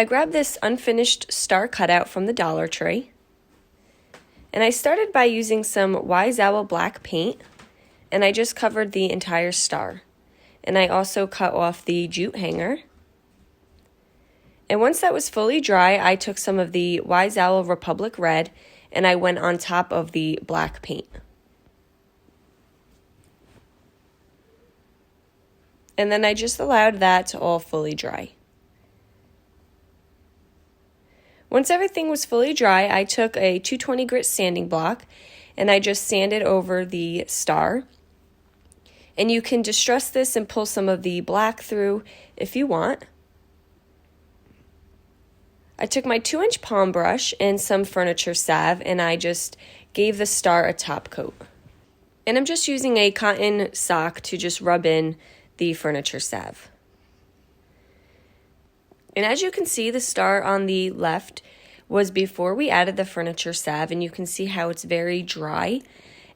I grabbed this unfinished star cutout from the Dollar Tree, and I started by using some Wise Owl black paint, and I just covered the entire star. And I also cut off the jute hanger. And once that was fully dry, I took some of the Wise Owl Republic Red and I went on top of the black paint. And then I just allowed that to all fully dry. Once everything was fully dry, I took a 220 grit sanding block and I just sanded over the star. And you can distress this and pull some of the black through if you want. I took my 2-inch palm brush and some furniture salve and I just gave the star a top coat. And I'm just using a cotton sock to just rub in the furniture salve. And as you can see, the star on the left was before we added the furniture salve, and you can see how it's very dry.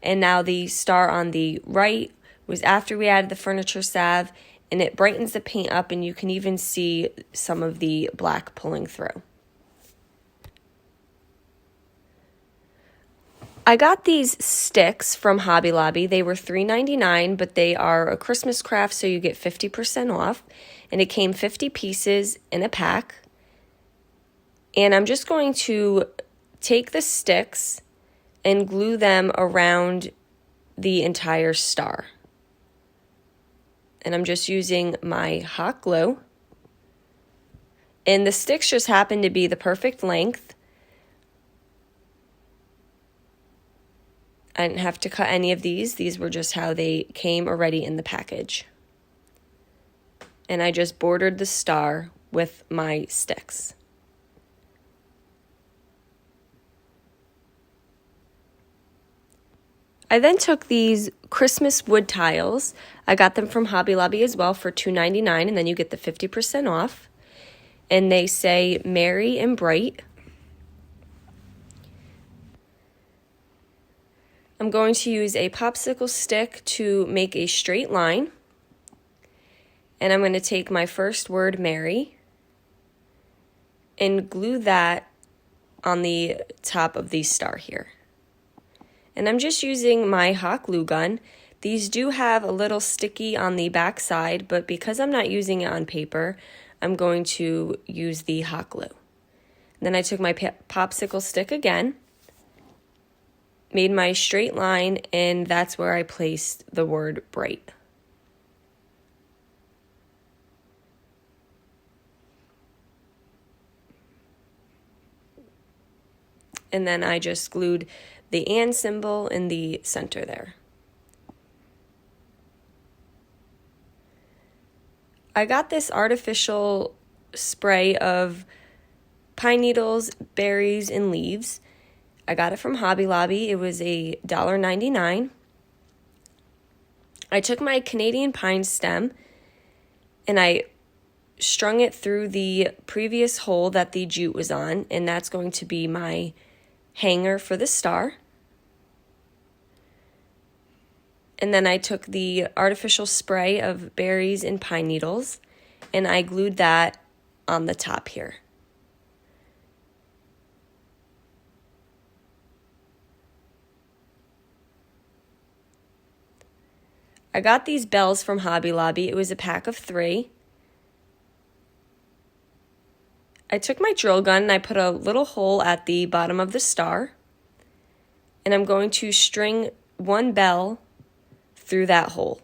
And now the star on the right was after we added the furniture salve, and it brightens the paint up, and you can even see some of the black pulling through. I got these sticks from Hobby Lobby. They were $3.99, but they are a Christmas craft, so you get 50% off. And it came 50 pieces in a pack. And I'm just going to take the sticks and glue them around the entire star. And I'm just using my hot glue. And the sticks just happen to be the perfect length. I didn't have to cut any of these. These were just how they came already in the package. And I just bordered the star with my sticks. I then took these Christmas wood tiles. I got them from Hobby Lobby as well for $2.99, and then you get the 50% off. And they say Merry and Bright. I'm going to use a popsicle stick to make a straight line. And I'm going to take my first word, Merry, and glue that on the top of the star here. And I'm just using my hot glue gun. These do have a little sticky on the back side, but because I'm not using it on paper, I'm going to use the hot glue. And then I took my popsicle stick again, made my straight line, and that's where I placed the word Bright. And then I just glued the and symbol in the center there. I got this artificial spray of pine needles, berries, and leaves. I got it from Hobby Lobby. It was $1.99. I took my Canadian pine stem and I strung it through the previous hole that the jute was on, and that's going to be my hanger for the star. And then I took the artificial spray of berries and pine needles and I glued that on the top here. I got these bells from Hobby Lobby. It was a pack of 3. I took my drill gun and I put a little hole at the bottom of the star. And I'm going to string one bell through that hole.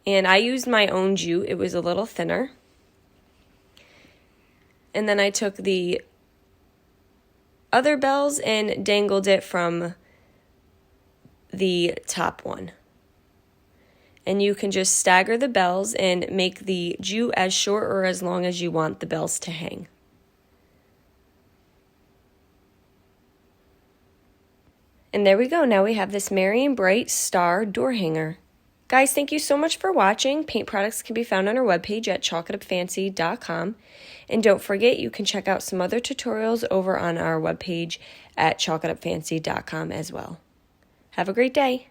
And I used my own jute. It was a little thinner. And then I took the other bells and dangled it from the top one. And you can just stagger the bells and make the jute as short or as long as you want the bells to hang. And there we go. Now we have this Merry and Bright star door hanger. Guys, thank you so much for watching. Paint products can be found on our webpage at chalkitupfancy.com. And don't forget, you can check out some other tutorials over on our webpage at chalkitupfancy.com as well. Have a great day.